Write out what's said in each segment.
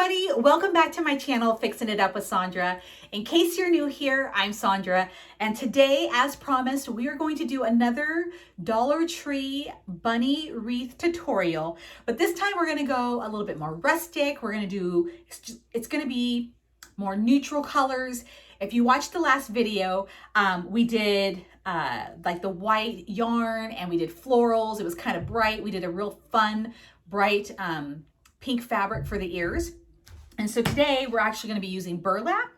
everybody, welcome back to my channel, Fixing It Up with Sandra. In case you're new here, I'm Sandra, and today, as promised, we are going to do another Dollar Tree bunny wreath tutorial. But this time we're gonna go a little bit more rustic. We're gonna do, it's gonna be more neutral colors. If you watched the last video, we did like the white yarn and we did florals. It was kind of bright. We did a real fun, bright, pink fabric for the ears. And so today we're actually going to be using burlap,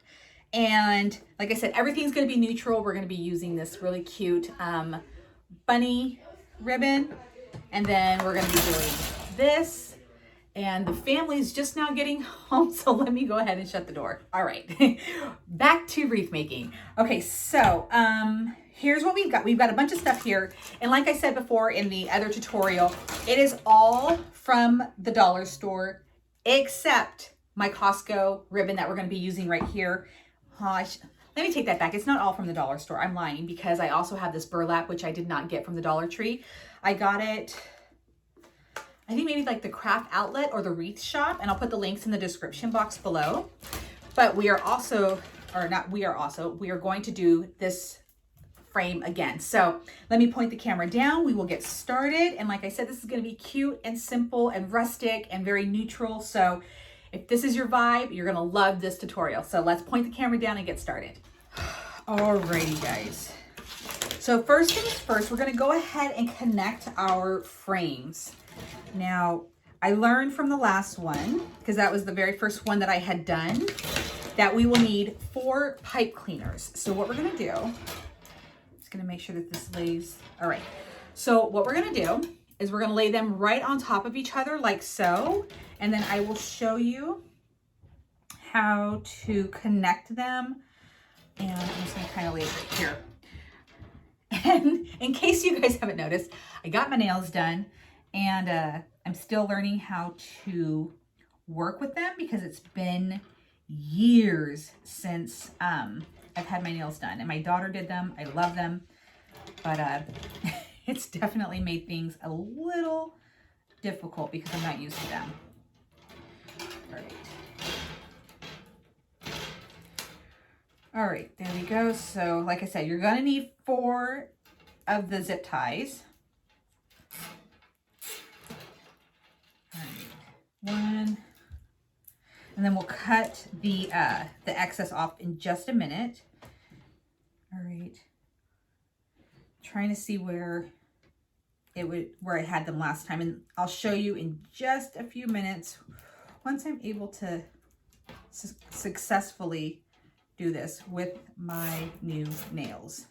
and like I said, everything's going to be neutral. We're going to be using this really cute bunny ribbon, and then we're going to be doing this, and the family's just now getting home, so let me go ahead and shut the door. All right, back to wreath making. Okay, so here's what we've got. We've got a bunch of stuff here, and like I said before in the other tutorial, it is all from the dollar store, except my Costco ribbon that we're going to be using right here. Let me take that back. It's not all from the dollar store. I'm lying, because I also have this burlap, which I did not get from the Dollar Tree. I got it, I think maybe like the craft outlet or the wreath shop, and I'll put the links in the description box below. But we are also, we are going to do this frame again. So let me point the camera down. We will get started. And like I said, this is going to be cute and simple and rustic and very neutral. So if this is your vibe, you're going to love this tutorial. So let's point the camera down and get started. Alrighty, guys. So first things first, we're going to go ahead and connect our frames. Now, I learned from the last one, because that was the very first one that I had done, that we will need 4 pipe cleaners. So what we're going to do, going to make sure that this lays. All right, so what we're going to do is we're going to lay them right on top of each other like so, and then I will show you how to connect them. And I'm just going to kind of lay it right here. And in case you guys haven't noticed, I got my nails done, and I'm still learning how to work with them, because it's been years since I've had my nails done, and my daughter did them. I love them, but it's definitely made things a little difficult because I'm not used to them. All right, there we go. So like I said, you're gonna need 4 of the zip ties. All right, 1. And then we'll cut the excess off in just a minute. All right. Trying to see where I had them last time, and I'll show you in just a few minutes once I'm able to successfully do this with my new nails.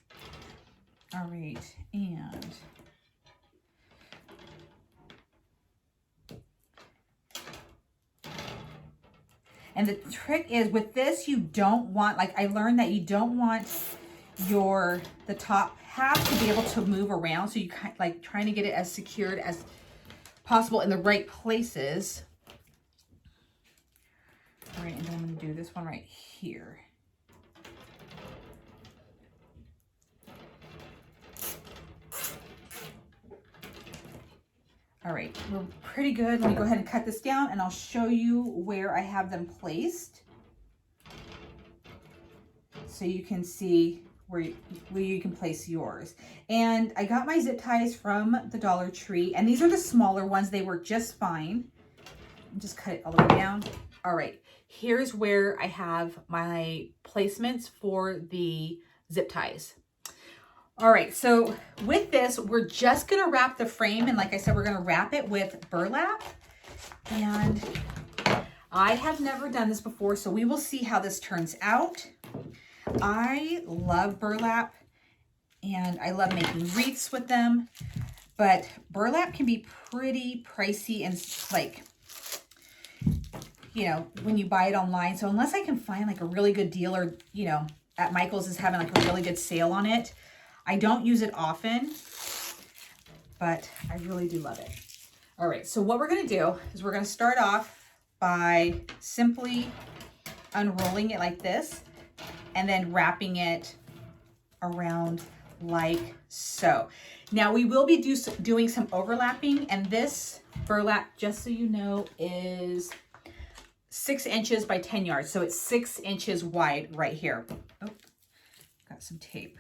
All right, and the trick is with this, you don't want, like I learned that you don't want the top half to be able to move around. So you kind of like trying to get it as secured as possible in the right places. All right, and then I'm going to do this one right here. All right, we're pretty good. Let me go ahead and cut this down, and I'll show you where I have them placed, so you can see where you can place yours. And I got my zip ties from the Dollar Tree, and these are the smaller ones. They work just fine. Just cut it all the way down. All right, here's where I have my placements for the zip ties. All right, so with this, we're just gonna wrap the frame, and like I said, we're gonna wrap it with burlap. And I have never done this before, so we will see how this turns out. I love burlap, and I love making wreaths with them, but burlap can be pretty pricey, and like, you know, when you buy it online. So unless I can find like a really good deal, or, you know, at Michael's is having like a really good sale on it, I don't use it often, but I really do love it. All right, so what we're gonna do is we're gonna start off by simply unrolling it like this, and then wrapping it around like so. Now we will be doing some overlapping, and this burlap, just so you know, is 6 inches by 10 yards. So it's 6 inches wide right here. Oh, got some tape.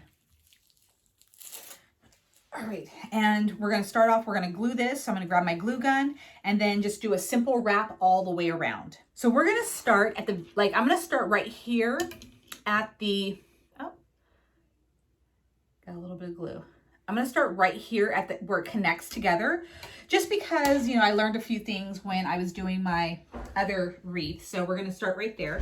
All right, and we're gonna start off, we're gonna glue this. So I'm gonna grab my glue gun and then just do a simple wrap all the way around. So we're gonna start at the, I'm gonna start right here at the, oh, got a little bit of glue. I'm gonna start right here at the, where it connects together, just because, you know, I learned a few things when I was doing my other wreath. So we're gonna start right there.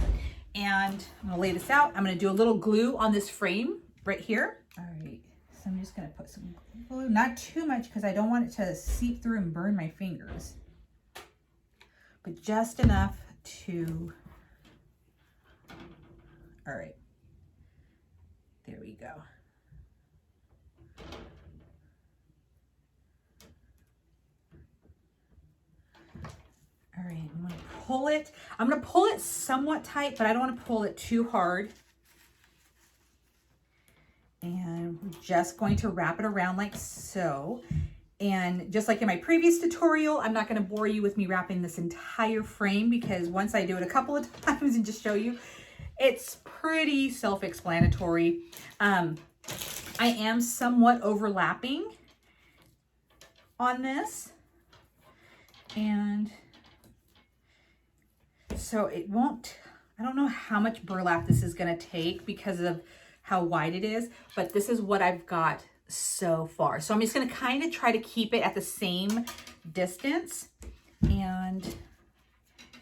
And I'm gonna lay this out. I'm gonna do a little glue on this frame right here. All right. So I'm just going to put some glue, not too much because I don't want it to seep through and burn my fingers, but just enough to, all right, there we go. All right, I'm going to pull it. I'm going to pull it somewhat tight, but I don't want to pull it too hard. And we're just going to wrap it around like so. And just like in my previous tutorial, I'm not going to bore you with me wrapping this entire frame, because once I do it a couple of times and just show you, it's pretty self-explanatory. I am somewhat overlapping on this. And so it won't, I don't know how much burlap this is going to take because of how wide it is, but this is what I've got so far. So I'm just going to kind of try to keep it at the same distance. And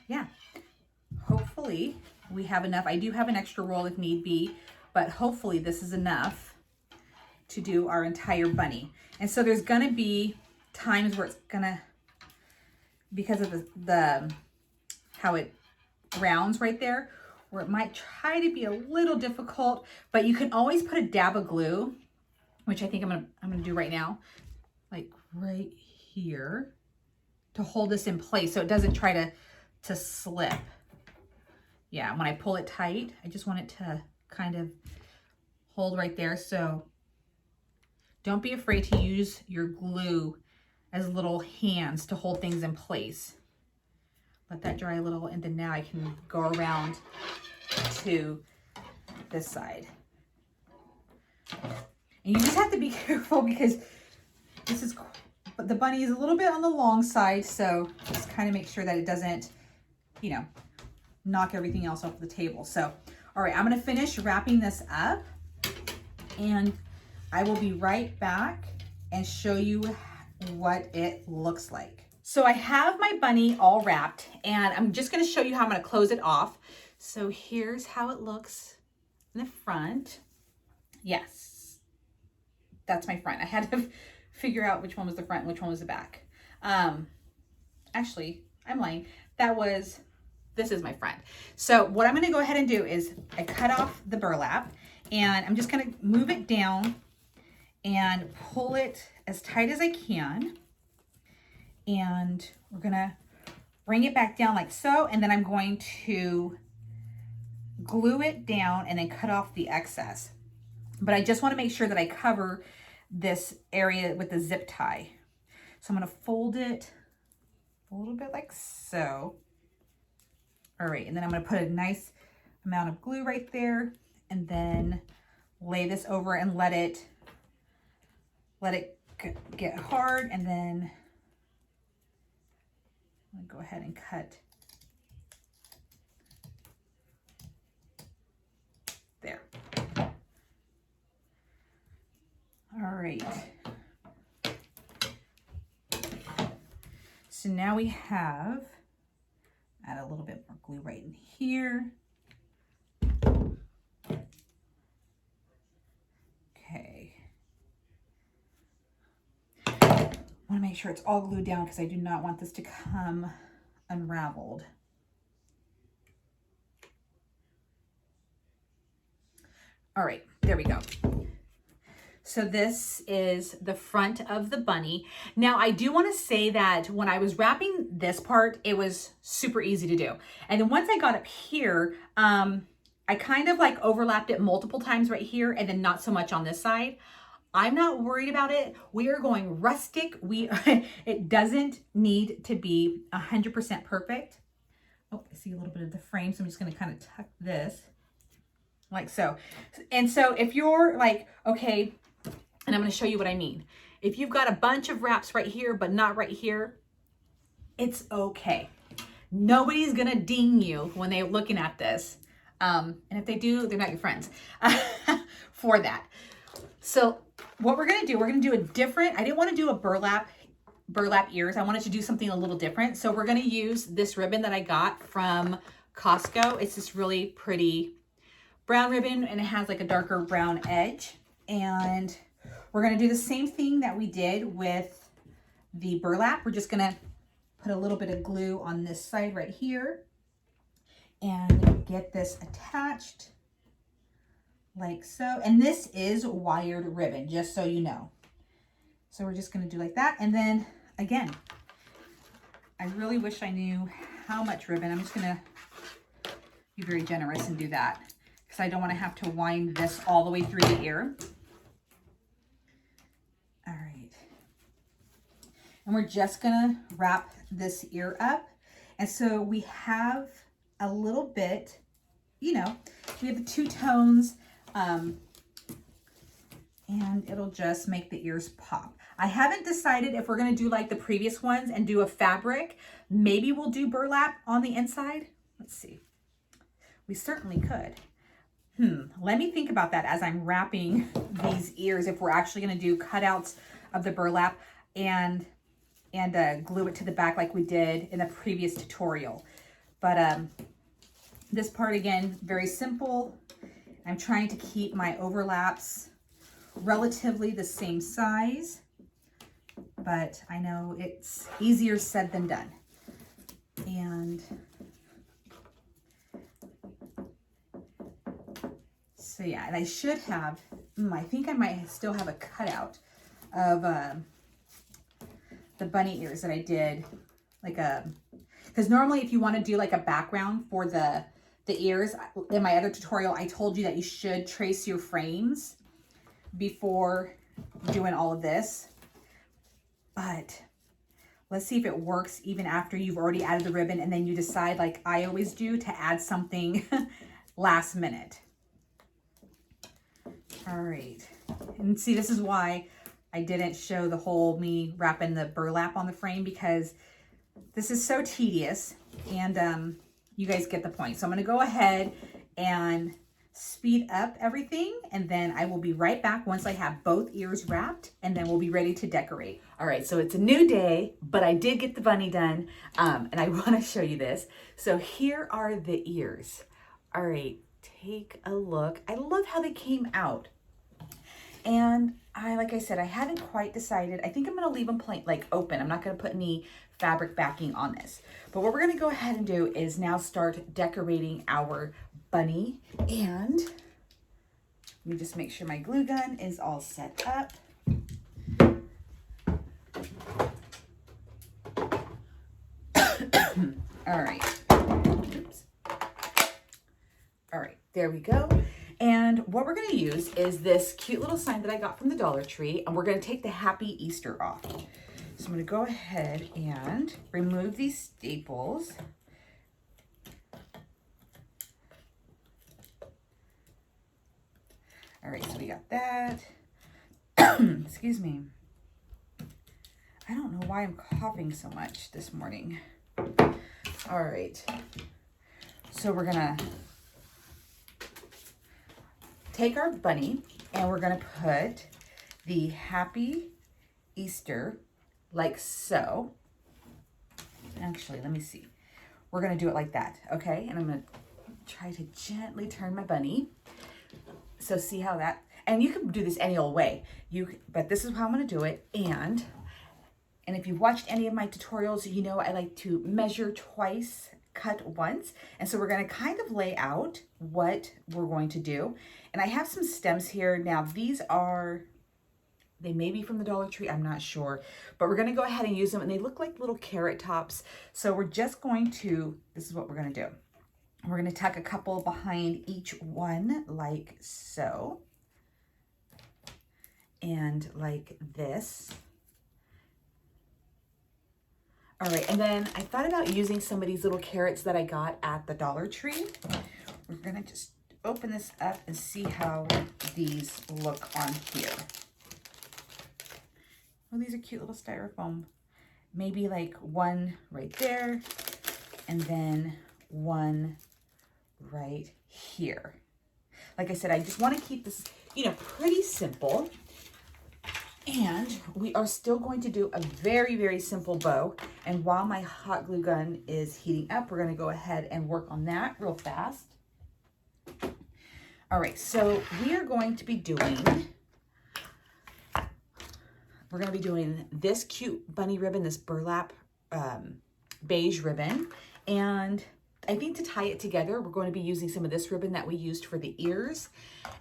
yeah, hopefully we have enough. I do have an extra roll if need be, but hopefully this is enough to do our entire bunny. And so there's going to be times where it's going to, because of the how it rounds right there, where it might try to be a little difficult, but you can always put a dab of glue, which I think I'm gonna do right now, like right here, to hold this in place so it doesn't try to slip. Yeah, when I pull it tight, I just want it to kind of hold right there. So don't be afraid to use your glue as little hands to hold things in place. Let that dry a little, and then now I can go around to this side. And you just have to be careful because this is, the bunny is a little bit on the long side, so just kind of make sure that it doesn't, you know, knock everything else off the table. So, all right, I'm gonna finish wrapping this up, and I will be right back and show you what it looks like. So I have my bunny all wrapped, and I'm just going to show you how I'm going to close it off. So here's how it looks in the front. Yes, that's my front. I had to figure out which one was the front and which one was the back. Actually, I'm lying. This is my front. So what I'm going to go ahead and do is I cut off the burlap, and I'm just going to move it down and pull it as tight as I can. And we're gonna bring it back down like so, and then I'm going to glue it down and then cut off the excess. But I just want to make sure that I cover this area with the zip tie. So I'm gonna fold it a little bit like so. All right, and then I'm gonna put a nice amount of glue right there, and then lay this over and let it get hard, and then I'm gonna go ahead and cut there. All right. So now we have, add a little bit more glue right in here. Okay. I want to make sure it's all glued down because I do not want this to come unraveled. All right, there we go. So this is the front of the bunny. Now I do want to say that when I was wrapping this part, it was super easy to do. And then once I got up here, I kind of like overlapped it multiple times right here and then not so much on this side. I'm not worried about it. We are going rustic. It doesn't need to be 100% perfect, Oh, I see a little bit of the frame, so I'm just going to kind of tuck this like so. And so if you're like, okay, and I'm going to show you what I mean. If you've got a bunch of wraps right here, but not right here, it's okay. Nobody's going to ding you when they're looking at this. And if they do, they're not your friends for that. So what we're going to do, we're going to do a different, I didn't want to do a burlap ears. I wanted to do something a little different. So we're going to use this ribbon that I got from Costco. It's this really pretty brown ribbon, and it has like a darker brown edge. And we're going to do the same thing that we did with the burlap. We're just going to put a little bit of glue on this side right here and get this attached like so. And this is wired ribbon, just so you know. So we're just going to do like that. And then again, I really wish I knew how much ribbon. I'm just going to be very generous and do that, because I don't want to have to wind this all the way through the ear. All right. And we're just going to wrap this ear up. And so we have a little bit, you know, we have the two tones, and it'll just make the ears pop. I haven't decided if we're going to do like the previous ones and do a fabric. Maybe we'll do burlap on the inside. Let's see. We certainly could. Let me think about that as I'm wrapping these ears, if we're actually going to do cutouts of the burlap and glue it to the back like we did in the previous tutorial. But this part, again, very simple. I'm trying to keep my overlaps relatively the same size, but I know it's easier said than done. And so yeah, and I should have, I think I might still have a cutout of the bunny ears that I did, like because normally if you want to do like a background for the ears, in my other tutorial, I told you that you should trace your frames before doing all of this. But let's see if it works even after you've already added the ribbon, and then you decide, like I always do, to add something last minute. All right. And see, this is why I didn't show the whole me wrapping the burlap on the frame, because this is so tedious, and you guys get the point. So I'm going to go ahead and speed up everything, and then I will be right back once I have both ears wrapped, and then we'll be ready to decorate. All right, so it's a new day, but I did get the bunny done, and I want to show you this. So here are the ears. All right, take a look. I love how they came out. And like I said, I haven't quite decided. I think I'm going to leave them plain, like open. I'm not going to put any fabric backing on this. But what we're going to go ahead and do is now start decorating our bunny. And let me just make sure my glue gun is all set up. All right. Oops. All right, there we go. And what we're going to use is this cute little sign that I got from the Dollar Tree, and we're going to take the Happy Easter off. So I'm going to go ahead and remove these staples. All right, so we got that. Excuse me. I don't know why I'm coughing so much this morning. All right. So we're going to take our bunny, and we're going to put the Happy Easter like so. Actually, let me see. We're going to do it like that, okay? And I'm going to try to gently turn my bunny. So see how that, and you can do this any old way. But this is how I'm going to do it. And if you've watched any of my tutorials, you know I like to measure twice, cut once. And so we're going to kind of lay out what we're going to do. And I have some stems here. Now these are, they may be from the Dollar Tree, I'm not sure, but we're going to go ahead and use them, and they look like little carrot tops. So we're just going to, this is what we're going to do. We're going to tuck a couple behind each one like so, and like this. All right, and then I thought about using some of these little carrots that I got at the Dollar Tree. We're gonna just open this up and see how these look on here. Oh, these are cute little styrofoam. Maybe like one right there, and then one right here. Like I said, I just want to keep this, you know, pretty simple. And we are still going to do a very, very simple bow. And while my hot glue gun is heating up, we're going to go ahead and work on that real fast. All right, so we are going to be doing, this cute bunny ribbon, this burlap beige ribbon. And I think to tie it together, we're going to be using some of this ribbon that we used for the ears.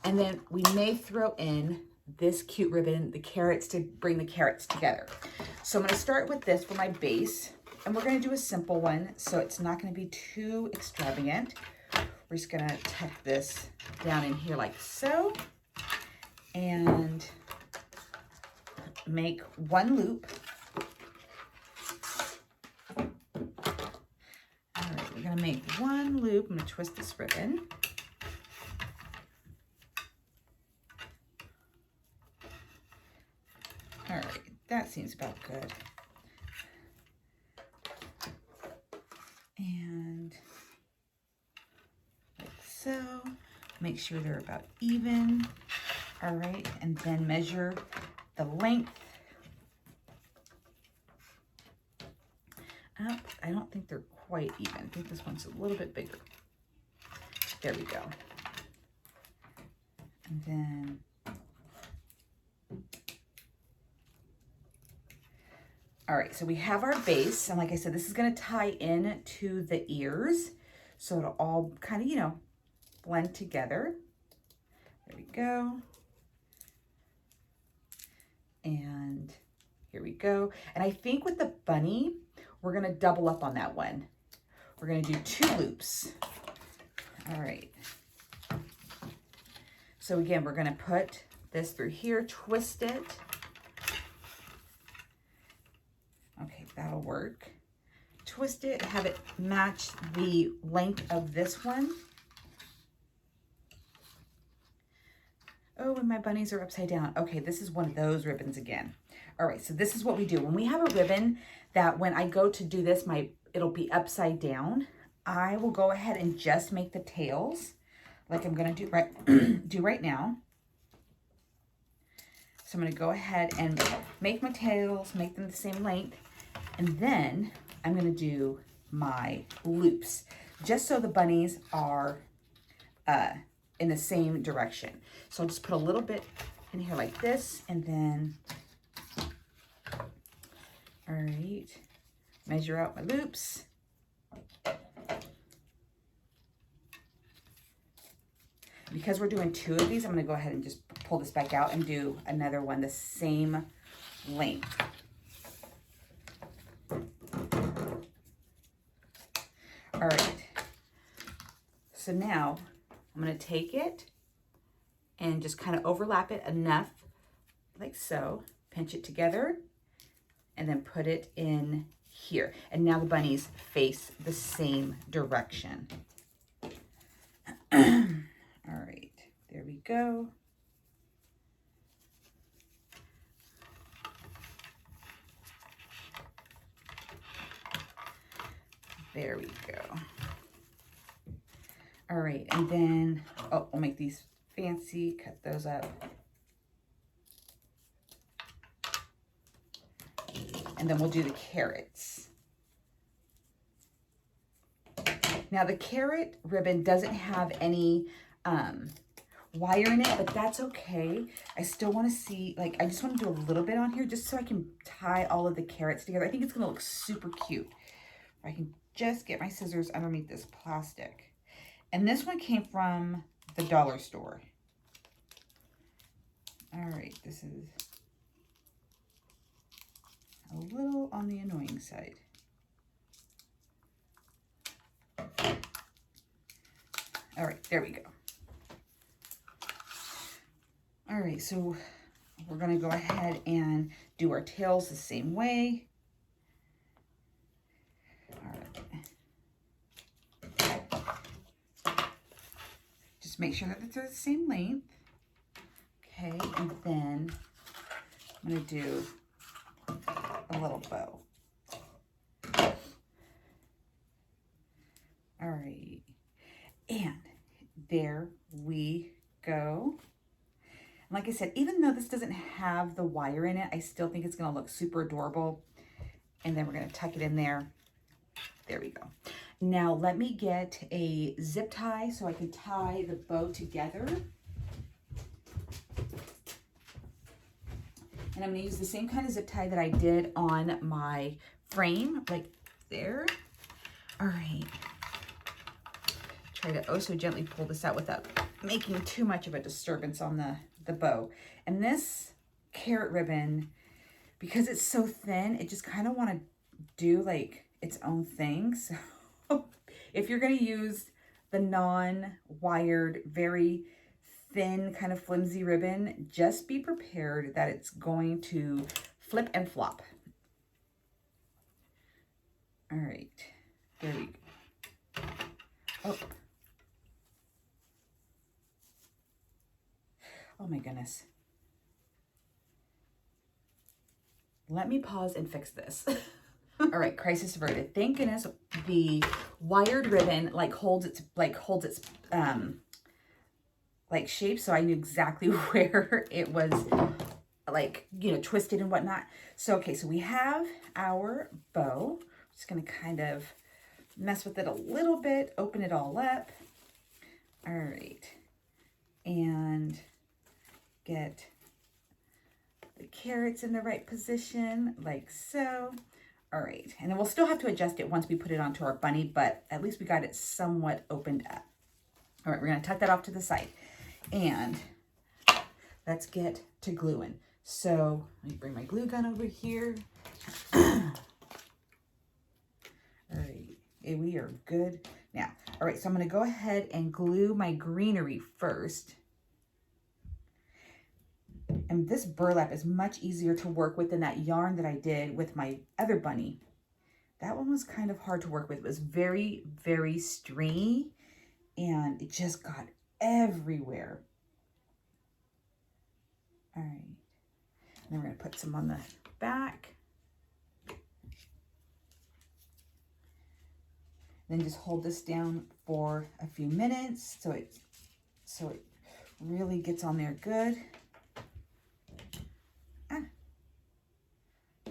And then we may throw in this cute ribbon, the carrots, to bring the carrots together. So I'm going to start with this for my base. And we're going to do a simple one, so it's not going to be too extravagant. We're just going to tuck this down in here like so. And make one loop. All right, we're going to make one loop. I'm going to twist this ribbon. All right, that seems about good. And like so. Make sure they're about even. All right, and then measure the length up. I don't think they're quite even. I think this one's a little bit bigger. There we go. And then all right, so we have our base, and like I said, this is going to tie in to the ears, so it'll all kind of, you know, blend together. There we go. And here we go. And I think with the bunny, we're going to double up on that one. We're going to do 2 loops. All right. So again, we're going to put this through here, twist it. Okay, that'll work. Twist it, have it match the length of this one. Oh, and my bunnies are upside down. Okay, this is one of those ribbons again. All right, so this is what we do. When we have a ribbon that when I go to do this, it'll be upside down, I will go ahead and just make the tails like I'm gonna do right now. So I'm gonna go ahead and make my tails, make them the same length, and then I'm gonna do my loops, just so the bunnies are in the same direction. So I'll just put a little bit in here like this, and then, all right, measure out my loops. Because we're doing 2 of these, I'm gonna go ahead and just pull this back out and do another one the same length. All right, so now I'm gonna take it and just kind of overlap it enough, like so, pinch it together, and then put it in here. And now the bunnies face the same direction. All right, there we go. There we go. All right, and then, oh, we'll make these fancy, cut those up. And then we'll do the carrots. Now the carrot ribbon doesn't have any wire in it, but that's okay. I still want to see, like, I just want to do a little bit on here just so I can tie all of the carrots together. I think it's going to look super cute. I can just get my scissors underneath this plastic. And this one came from the dollar store. All right, this is a little on the annoying side. All right, there we go. All right, so we're gonna go ahead and do our tails the same way. Just make sure that they're the same length. Okay, and then I'm going to do a little bow. All right, and there we go. Like I said, even though this doesn't have the wire in it, I still think it's going to look super adorable. And then we're going to tuck it in there. There we go. Now let me get a zip tie so I can tie the bow together. And I'm going to use the same kind of zip tie that I did on my frame, like there. All right. Try to oh so gently pull this out without making too much of a disturbance on the bow. And this carrot ribbon, because it's so thin, it just kind of want to do like its own thing. So if you're going to use the non-wired, very thin, kind of flimsy ribbon, just be prepared that it's going to flip and flop. All right, there we go. Oh. Oh my goodness. Let me pause and fix this. All right, crisis averted. Thank goodness the wired ribbon holds its shape, so I knew exactly where it was twisted and whatnot. So okay, so we have our bow. I'm just gonna kind of mess with it a little bit, open it all up. All right, and get the carrots in the right position, like so. All right, and then we'll still have to adjust it once we put it onto our bunny, but at least we got it somewhat opened up. All right, we're gonna tuck that off to the side. And let's get to gluing. So let me bring my glue gun over here. All right, we are good now. All right, so I'm gonna go ahead and glue my greenery first. And this burlap is much easier to work with than that yarn that I did with my other bunny. That one was kind of hard to work with. It was very, very stringy and it just got everywhere. All right. And then we're going to put some on the back. Then just hold this down for a few minutes so it really gets on there good.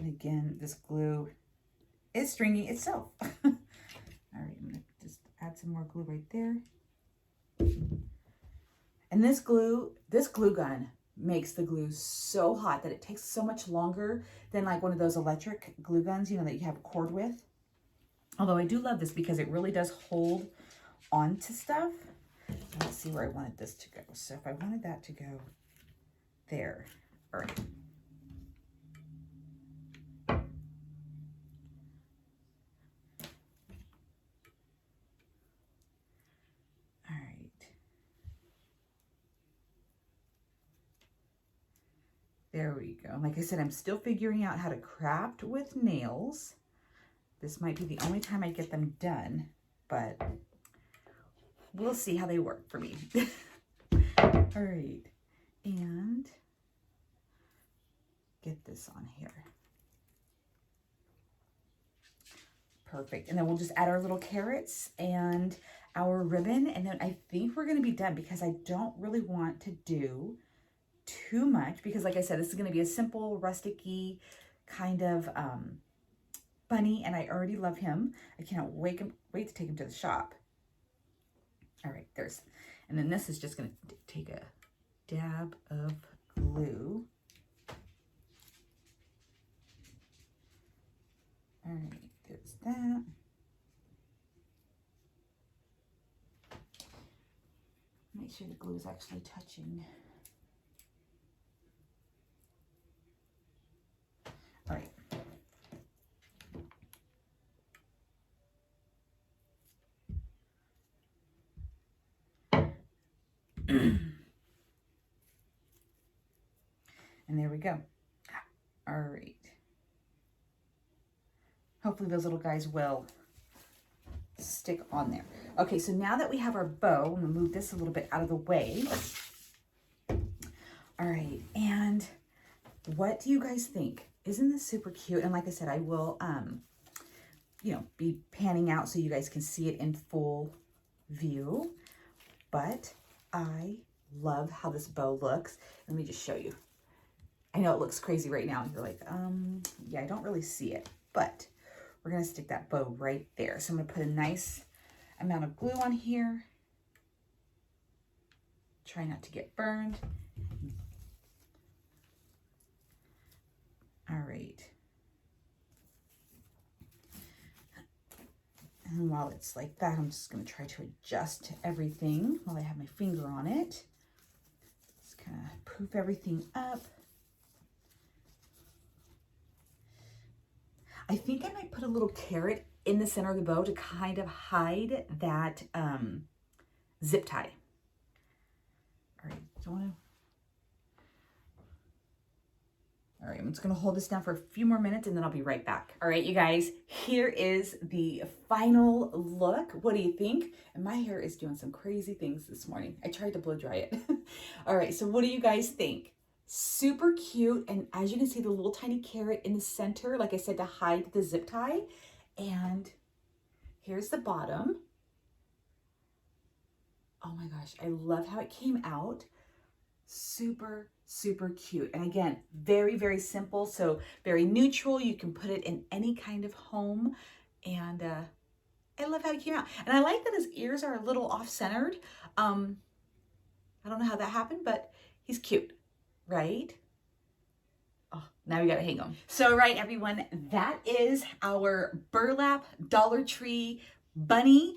And again, this glue is stringy itself. All right, I'm gonna just add some more glue right there. And this glue gun makes the glue so hot that it takes so much longer than like one of those electric glue guns, that you have a cord with. Although I do love this because it really does hold on to stuff. Let's see where I wanted this to go. So if I wanted that to go there, all right. There we go. Like I said, I'm still figuring out how to craft with nails. This might be the only time I get them done, but we'll see how they work for me. All right, and get this on here. Perfect. And then we'll just add our little carrots and our ribbon, and then I think we're going to be done because I don't really want to do too much because like I said, this is going to be a simple rustic-y kind of bunny, and I already love him. I can't wait to take him to the shop. All right, and then this is just going to take a dab of glue. All right, there's that. Make sure the glue is actually touching. All right. And there we go. All right. Hopefully those little guys will stick on there. Okay, so now that we have our bow, I'm gonna move this a little bit out of the way. All right, and what do you guys think? Isn't this super cute? And like I said, I will, you know, be panning out so you guys can see it in full view. But I love how this bow looks. Let me just show you. I know it looks crazy right now. You're like, yeah, I don't really see it, but we're gonna stick that bow right there. So I'm gonna put a nice amount of glue on here. Try not to get burned. All right. And while it's like that, I'm just gonna try to adjust everything while I have my finger on it. Just kind of poof everything up. I think I might put a little carrot in the center of the bow to kind of hide that zip tie. All right, do you want to? All right, I'm just gonna hold this down for a few more minutes and then I'll be right back. All right, you guys, here is the final look. What do you think? And my hair is doing some crazy things this morning. I tried to blow dry it. All right, so what do you guys think? Super cute, and as you can see, the little tiny carrot in the center, like I said, to hide the zip tie. And here's the bottom. Oh my gosh, I love how it came out. Super, super cute. And again, very, very simple. So very neutral. You can put it in any kind of home. And I love how it came out. And I like that his ears are a little off-centered. I don't know how that happened, but he's cute, right? Oh, now we gotta hang them. So right, everyone, that is our burlap Dollar Tree bunny.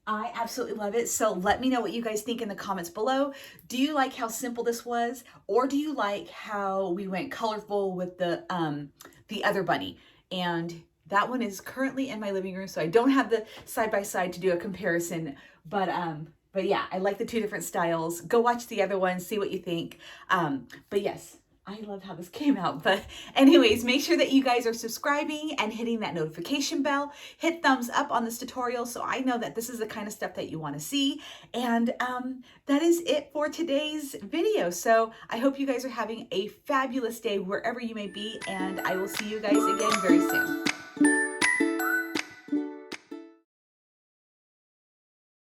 I absolutely love it. So let me know what you guys think in the comments below. Do you like how simple this was? Or do you like how we went colorful with the other bunny? And that one is currently in my living room, so I don't have the side-by-side to do a comparison. But yeah, I like the two different styles. Go watch the other one, see what you think. But yes, I love how this came out. But anyways, make sure that you guys are subscribing and hitting that notification bell. Hit thumbs up on this tutorial so I know that this is the kind of stuff that you want to see. And that is it for today's video. So I hope you guys are having a fabulous day wherever you may be, and I will see you guys again very soon.